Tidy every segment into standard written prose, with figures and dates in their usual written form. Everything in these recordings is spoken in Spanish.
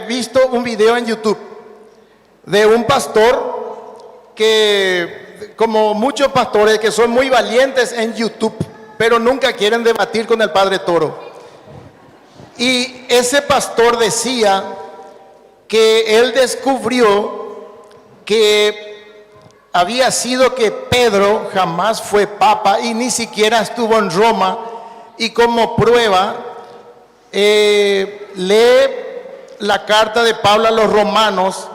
visto un video en YouTube de un pastor que, como muchos pastores que son muy valientes en YouTube, pero nunca quieren debatir con el Padre Toro. Y ese pastor decía que él descubrió que había sido que Pedro jamás fue papa y ni siquiera estuvo en Roma, y como prueba lee la carta de Pablo a los Romanos,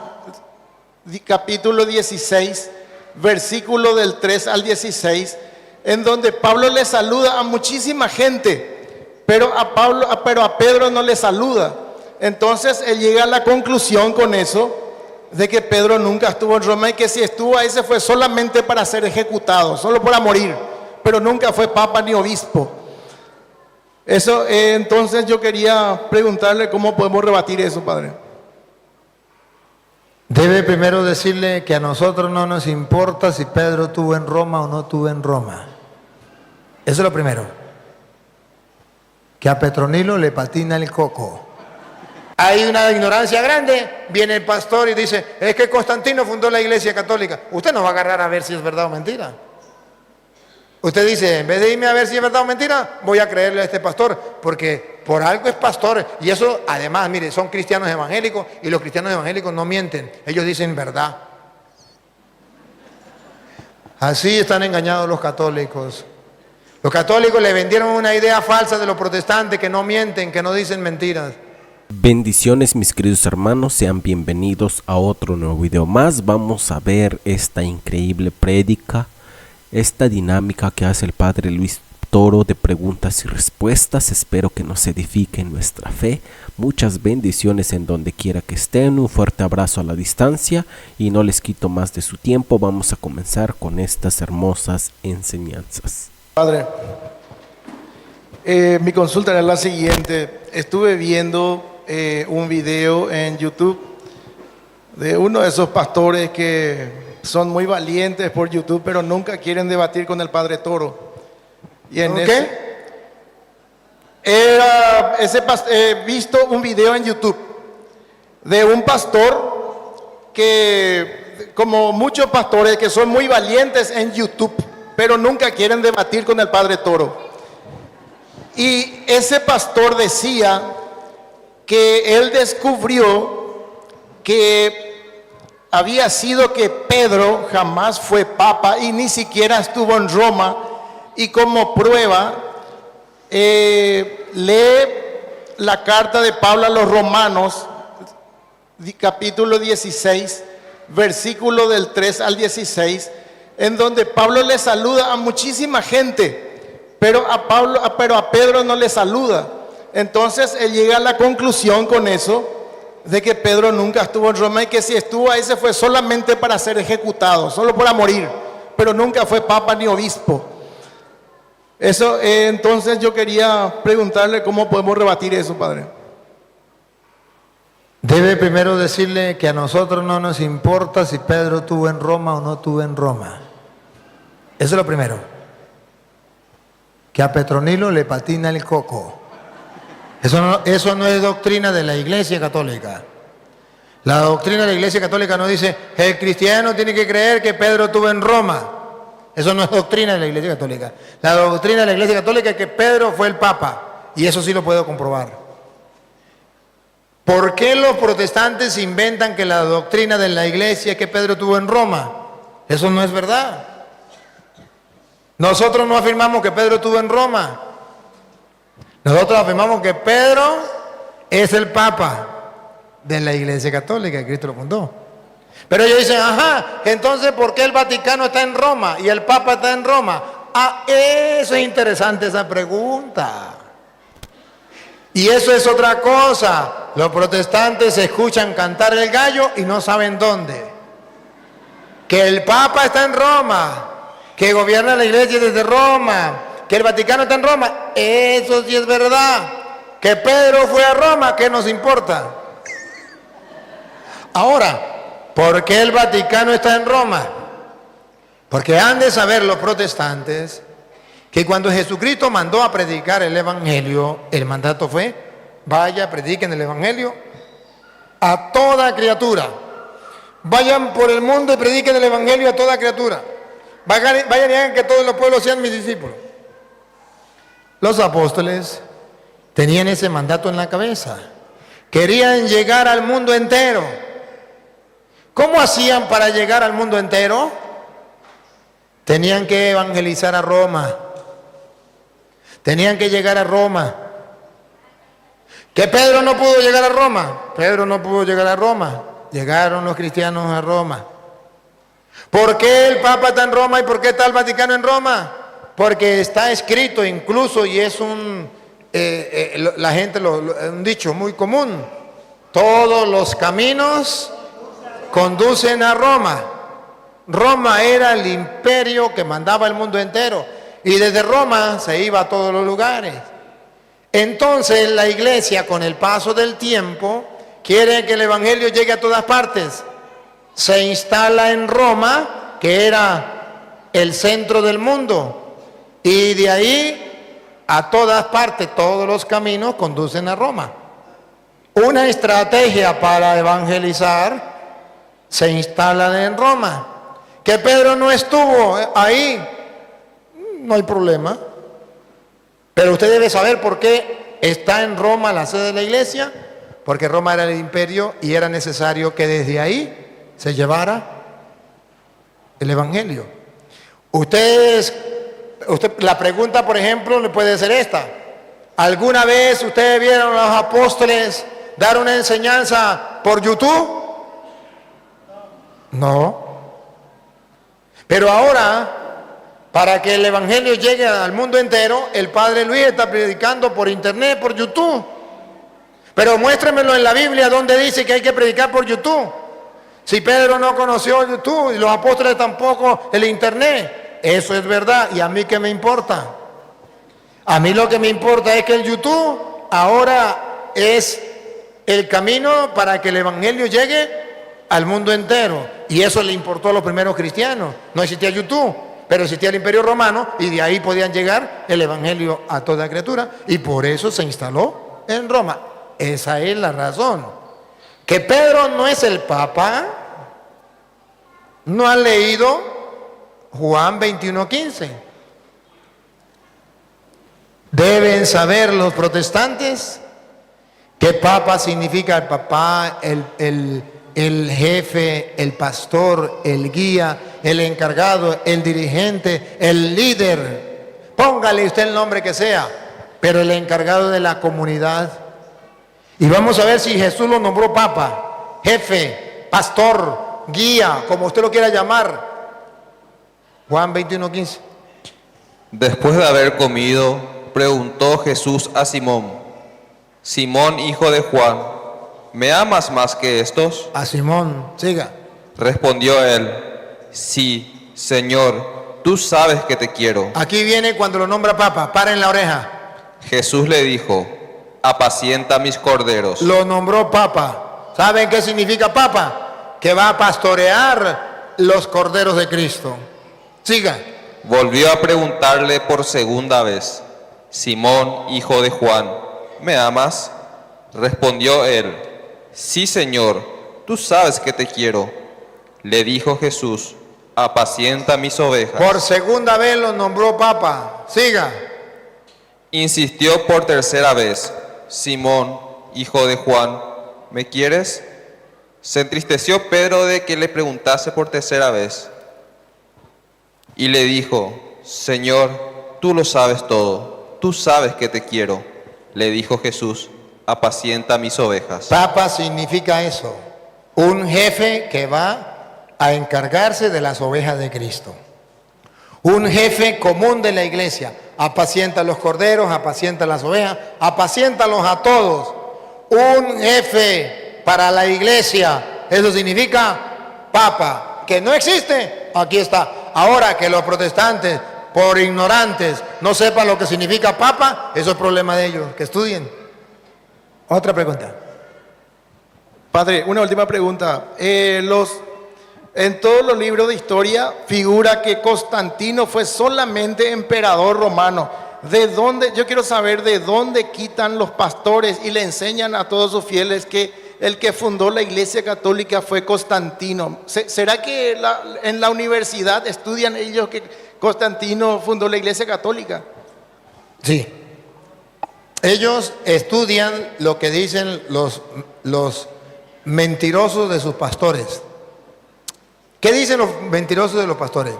capítulo 16, versículo del 3 al 16, en donde Pablo le saluda a muchísima gente, pero a Pedro no le saluda. Entonces él llega a la conclusión con eso de que Pedro nunca estuvo en Roma, y que si estuvo ahí se fue solamente para ser ejecutado, solo para morir, pero nunca fue papa ni obispo. Eso, entonces yo quería preguntarle cómo podemos rebatir eso, padre. Debe primero decirle que a nosotros no nos importa si Pedro estuvo en Roma o no estuvo en Roma. Eso es lo primero. Que a Petronilo le patina el coco. Hay una ignorancia grande, viene el pastor y dice, es que Constantino fundó la Iglesia Católica. Usted no va a agarrar a ver si es verdad o mentira. Usted dice, en vez de irme a ver si es verdad o mentira, voy a creerle a este pastor, porque por algo es pastor. Y eso, además, mire, son cristianos evangélicos, y los cristianos evangélicos no mienten, ellos dicen verdad. Así están engañados los católicos. Los católicos le vendieron una idea falsa de los protestantes, que no mienten, que no dicen mentiras. Bendiciones, mis queridos hermanos, sean bienvenidos a otro nuevo video más. Vamos a ver esta increíble prédica, esta dinámica que hace el Padre Luis Toro de preguntas y respuestas. Espero que nos edifique en nuestra fe. Muchas bendiciones en donde quiera que estén. Un fuerte abrazo a la distancia y no les quito más de su tiempo. Vamos a comenzar con estas hermosas enseñanzas. Padre, mi consulta era la siguiente. Estuve viendo un video en YouTube de uno de esos pastores que son muy valientes por YouTube, pero nunca quieren debatir con el Padre Toro. Y en he visto un video en YouTube de un pastor que, como muchos pastores que son muy valientes en YouTube, pero nunca quieren debatir con el Padre Toro. Y ese pastor decía que él descubrió que había sido que Pedro jamás fue papa y ni siquiera estuvo en Roma, y como prueba lee la carta de Pablo a los Romanos, capítulo 16, versículo del 3 al 16, en donde Pablo le saluda a muchísima gente, pero a Pedro no le saluda. Entonces él llega a la conclusión con eso de que Pedro nunca estuvo en Roma, y que si estuvo ahí se fue solamente para ser ejecutado, solo para morir, pero nunca fue papa ni obispo. Eso, entonces yo quería preguntarle cómo podemos rebatir eso, padre. Debe primero decirle que a nosotros no nos importa si Pedro estuvo en Roma o no estuvo en Roma. Eso es lo primero. Que a Petronilo le patina el coco. Eso no es doctrina de la Iglesia Católica. La doctrina de la Iglesia Católica no dice, el cristiano tiene que creer que Pedro estuvo en Roma. Eso no es doctrina de la Iglesia Católica. La doctrina de la Iglesia Católica es que Pedro fue el Papa, y eso sí lo puedo comprobar. ¿Por qué los protestantes inventan que la doctrina de la Iglesia es que Pedro estuvo en Roma? Eso no es verdad. Nosotros no afirmamos que Pedro estuvo en Roma. Nosotros afirmamos que Pedro es el Papa de la Iglesia Católica, que Cristo lo fundó. Pero ellos dicen, ajá, entonces ¿por qué el Vaticano está en Roma y el Papa está en Roma? Ah, eso es interesante, esa pregunta. Y eso es otra cosa. Los protestantes escuchan cantar el gallo y no saben dónde. Que el Papa está en Roma, que gobierna la Iglesia desde Roma, que el Vaticano está en Roma, eso sí es verdad. Que Pedro fue a Roma, ¿qué nos importa? Ahora, ¿por qué el Vaticano está en Roma? Porque han de saber los protestantes que cuando Jesucristo mandó a predicar el Evangelio, el mandato fue, vaya, prediquen el Evangelio a toda criatura. Vayan por el mundo y prediquen el evangelio a toda criatura. Vayan y hagan que todos los pueblos sean mis discípulos. Los apóstoles tenían ese mandato en la cabeza. Querían llegar al mundo entero. ¿Cómo hacían para llegar al mundo entero? Tenían que evangelizar a Roma. Tenían que llegar a Roma. ¿Que Pedro no pudo llegar a Roma? Pedro no pudo llegar a Roma. Llegaron los cristianos a Roma. ¿Por qué el Papa está en Roma y por qué está el Vaticano en Roma? Porque está escrito incluso, y es un dicho muy común: todos los caminos conducen a Roma. Roma era el imperio que mandaba el mundo entero, y desde Roma se iba a todos los lugares. Entonces la iglesia, con el paso del tiempo, quiere que el evangelio llegue a todas partes. Se instala en Roma, que era el centro del mundo, y de ahí a todas partes, todos los caminos conducen a Roma. Una estrategia para evangelizar se instala en Roma. Que Pedro no estuvo ahí, no hay problema. Pero usted debe saber por qué está en Roma la sede de la iglesia. Porque Roma era el imperio y era necesario que desde ahí se llevara el evangelio. La pregunta, por ejemplo, le puede ser esta: ¿alguna vez ustedes vieron a los apóstoles dar una enseñanza por YouTube? No. Pero ahora, para que el evangelio llegue al mundo entero, el Padre Luis está predicando por internet, por YouTube. Pero muéstremelo en la Biblia donde dice que hay que predicar por YouTube. Si Pedro no conoció YouTube y los apóstoles tampoco el internet, eso es verdad. ¿Y a mí qué me importa? A mí lo que me importa es que el YouTube ahora es el camino para que el evangelio llegue al mundo entero. Y eso le importó a los primeros cristianos. No existía YouTube, pero existía el Imperio Romano, y de ahí podían llegar el evangelio a toda criatura, y por eso se instaló en Roma. Esa es la razón. Que Pedro no es el Papa. ¿No han leído Juan 21:15? Deben saber los protestantes que Papa significa el papá, el jefe, el pastor, el guía, el encargado, el dirigente, el líder. Póngale usted el nombre que sea, pero el encargado de la comunidad. Y vamos a ver si Jesús lo nombró papa, jefe, pastor, guía, como usted lo quiera llamar. Juan 21:15. Después de haber comido, preguntó Jesús a Simón: Simón, hijo de Juan, ¿me amas más que estos? A Simón, siga. Respondió él: Sí, Señor, tú sabes que te quiero. Aquí viene cuando lo nombra papa, para en la oreja. Jesús le dijo: Apacienta mis corderos. Lo nombró papa. ¿Saben qué significa papa? Que va a pastorear los corderos de Cristo. Siga. Volvió a preguntarle por segunda vez: Simón, hijo de Juan, ¿me amas? Respondió él: Sí, Señor, tú sabes que te quiero. Le dijo Jesús: Apacienta mis ovejas. Por segunda vez lo nombró papa. Siga. Insistió por tercera vez: Simón, hijo de Juan, ¿me quieres? Se entristeció Pedro de que le preguntase por tercera vez. Y le dijo: Señor, tú lo sabes todo, tú sabes que te quiero. Le dijo Jesús: Apacienta mis ovejas. Papa significa eso, un jefe que va a encargarse de las ovejas de Cristo. Un jefe común de la iglesia. Apacienta los corderos, apacienta las ovejas, apaciéntalos a todos. Un jefe para la iglesia, eso significa papa. Que no existe, aquí está. Ahora que los protestantes, por ignorantes, no sepan lo que significa papa, eso es problema de ellos, que estudien. Otra pregunta. Padre, una última pregunta. En todos los libros de historia figura que Constantino fue solamente emperador romano. ¿De dónde? Yo quiero saber de dónde quitan los pastores y le enseñan a todos sus fieles que el que fundó la Iglesia Católica fue Constantino. ¿Será que en la universidad estudian ellos que Constantino fundó la Iglesia Católica? Sí. Ellos estudian lo que dicen los mentirosos de sus pastores. ¿Qué dicen los mentirosos de los pastores?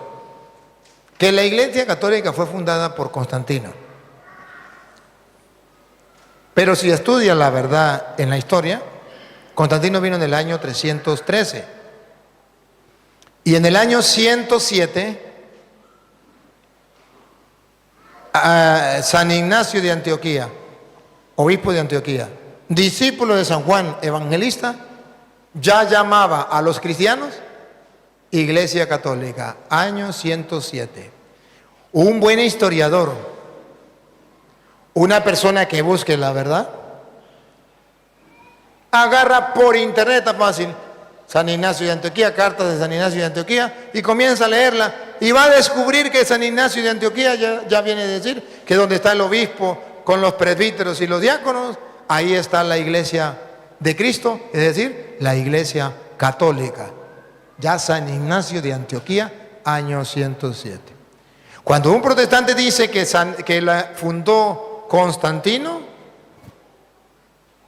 Que la Iglesia Católica fue fundada por Constantino. Pero si estudian la verdad en la historia, Constantino vino en el año 313. Y en el año 107, San Ignacio de Antioquía, obispo de Antioquía, discípulo de San Juan Evangelista, ya llamaba a los cristianos Iglesia Católica, año 107. Un buen historiador, una persona que busque la verdad, agarra por internet, tan fácil, San Ignacio de Antioquía, cartas de San Ignacio de Antioquía, y comienza a leerla, y va a descubrir que San Ignacio de Antioquía ya viene a decir que donde está el obispo con los presbíteros y los diáconos, ahí está la Iglesia de Cristo, es decir, la Iglesia Católica. Ya San Ignacio de Antioquía, año 107. Cuando un protestante dice que la fundó Constantino,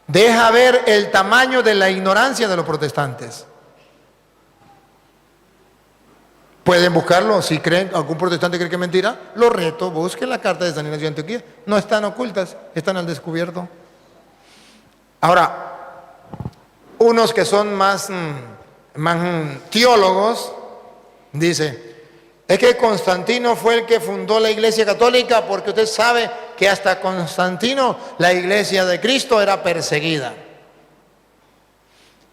deja ver el tamaño de la ignorancia de los protestantes. Pueden buscarlo, si creen, algún protestante cree que es mentira, lo reto, busquen la carta de San Ignacio de Antioquía. No están ocultas, están al descubierto. Ahora, unos que son más teólogos, dice, es que Constantino fue el que fundó la Iglesia Católica, porque usted sabe que hasta Constantino la Iglesia de Cristo era perseguida.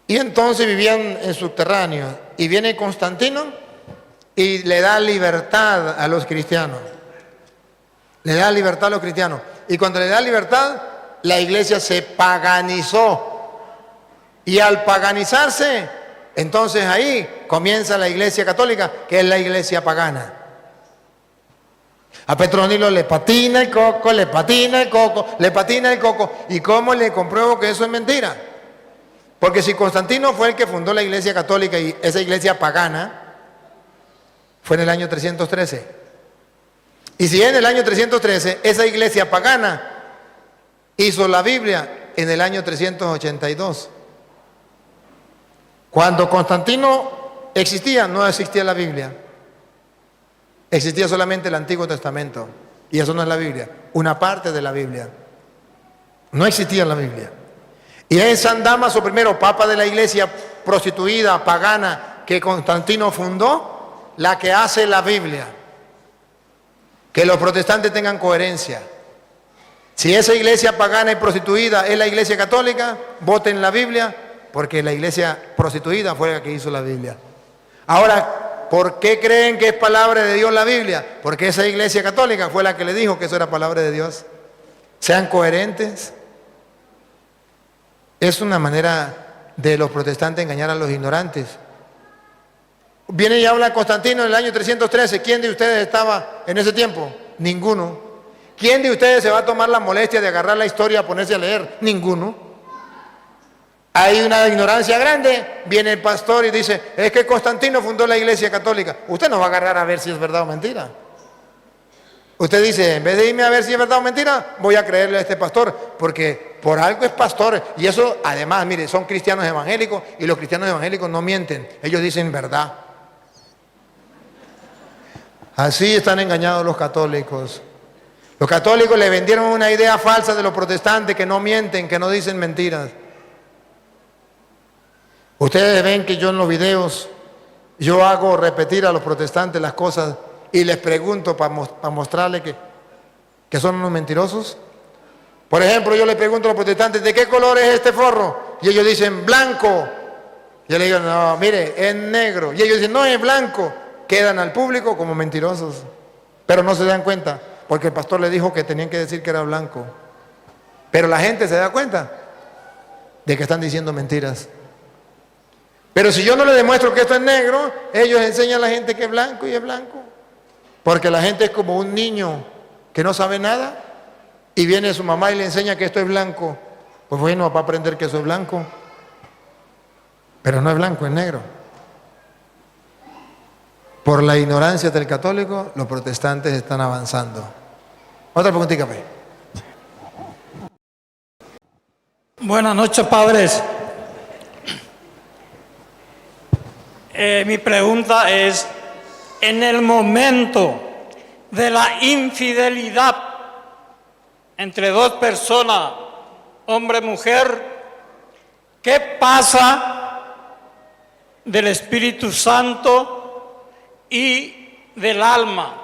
Y entonces vivían en subterráneos. Y viene Constantino y le da libertad a los cristianos. Le da libertad a los cristianos. Y cuando le da libertad, la iglesia se paganizó. Y al paganizarse, entonces ahí comienza la Iglesia Católica, que es la iglesia pagana. A Petronilo le patina el coco, le patina el coco, le patina el coco. ¿Y cómo le compruebo que eso es mentira? Porque si Constantino fue el que fundó la Iglesia Católica y esa iglesia pagana, fue en el año 313. Y si en el año 313 esa iglesia pagana hizo la Biblia en el año 382. Cuando Constantino existía, no existía la Biblia. Existía solamente el Antiguo Testamento. Y eso no es la Biblia, una parte de la Biblia. No existía la Biblia. Y es San Dámaso I, papa de la iglesia prostituida, pagana, que Constantino fundó, la que hace la Biblia. Que los protestantes tengan coherencia. Si esa iglesia pagana y prostituida es la iglesia católica, voten la Biblia, porque la iglesia prostituida fue la que hizo la Biblia. Ahora, ¿por qué creen que es palabra de Dios la Biblia? Porque esa iglesia católica fue la que le dijo que eso era palabra de Dios. Sean coherentes. Es una manera de los protestantes engañar a los ignorantes. Viene y habla Constantino en el año 313. ¿Quién de ustedes estaba en ese tiempo? Ninguno. ¿Quién de ustedes se va a tomar la molestia de agarrar la historia, ponerse a leer? Ninguno. Hay una ignorancia grande. Viene el pastor y dice, es que Constantino fundó la iglesia católica. Usted no va a agarrar a ver si es verdad o mentira. Usted dice, en vez de irme a ver si es verdad o mentira, voy a creerle a este pastor, porque por algo es pastor. Y eso, además, mire, son cristianos evangélicos, y los cristianos evangélicos no mienten. Ellos dicen verdad. Así están engañados los católicos. Los católicos le vendieron una idea falsa de los protestantes, que no mienten, que no dicen mentiras. Ustedes ven que yo en los videos, yo hago repetir a los protestantes las cosas y les pregunto para mostrarles que son unos mentirosos. Por ejemplo, yo les pregunto a los protestantes, ¿de qué color es este forro? Y ellos dicen, blanco. Yo les digo, no, mire, es negro. Y ellos dicen, no, es blanco. Quedan al público como mentirosos. Pero no se dan cuenta, porque el pastor les dijo que tenían que decir que era blanco. Pero la gente se da cuenta de que están diciendo mentiras. Pero si yo no les demuestro que esto es negro, ellos enseñan a la gente que es blanco y es blanco. Porque la gente es como un niño que no sabe nada y viene su mamá y le enseña que esto es blanco. Pues bueno, va a aprender que eso es blanco. pero no es blanco, es negro. Por la ignorancia del católico, los protestantes están avanzando. Otra preguntita, pues. Buenas noches, padres. Mi pregunta es, en el momento de la infidelidad entre dos personas, hombre y mujer, ¿qué pasa del Espíritu Santo y del alma?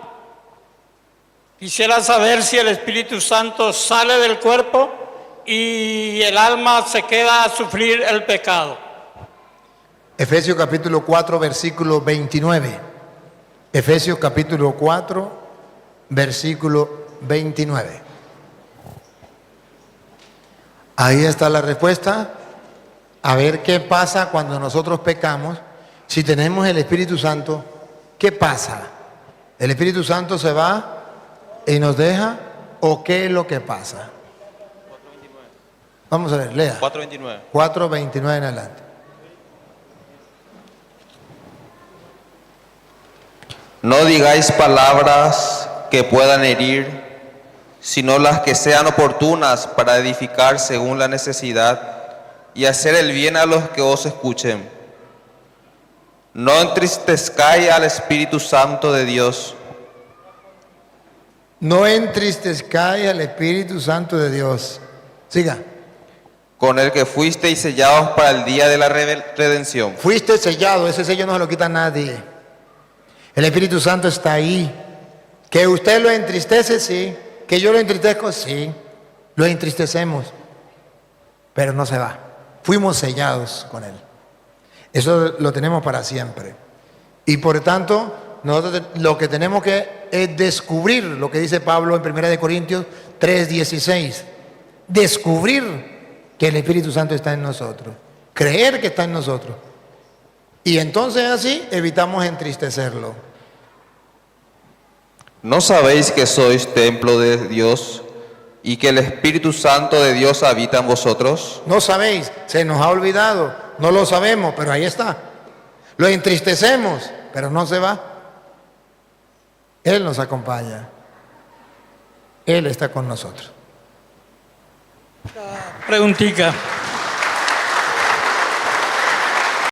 Quisiera saber si el Espíritu Santo sale del cuerpo y el alma se queda a sufrir el pecado. Efesios capítulo 4, versículo 29. Efesios capítulo 4, versículo 29. Ahí está la respuesta. A ver qué pasa cuando nosotros pecamos. Si tenemos el Espíritu Santo, ¿qué pasa? ¿El Espíritu Santo se va y nos deja? ¿O qué es lo que pasa? Vamos a ver, lea. 4:29. 4:29 en adelante. No digáis palabras que puedan herir, sino las que sean oportunas para edificar según la necesidad y hacer el bien a los que os escuchen. No entristezcáis al Espíritu Santo de Dios, No entristezcáis al Espíritu Santo de Dios. Siga. con el que fuisteis sellados para el día de la redención. Fuiste sellado, ese sello no se lo quita nadie. El Espíritu Santo está ahí. Que usted lo entristece, sí. Que yo lo entristezco, sí. Lo entristecemos. Pero no se va. Fuimos sellados con Él. Eso lo tenemos para siempre. Y por tanto, nosotros lo que tenemos que es descubrir lo que dice Pablo en 1 Corintios 3:16. Descubrir que el Espíritu Santo está en nosotros. Creer que está en nosotros. Y entonces así evitamos entristecerlo. ¿No sabéis que sois templo de Dios y que el Espíritu Santo de Dios habita en vosotros? No sabéis, se nos ha olvidado, no lo sabemos, pero ahí está. Lo entristecemos, pero no se va. Él nos acompaña. Él está con nosotros. Preguntica.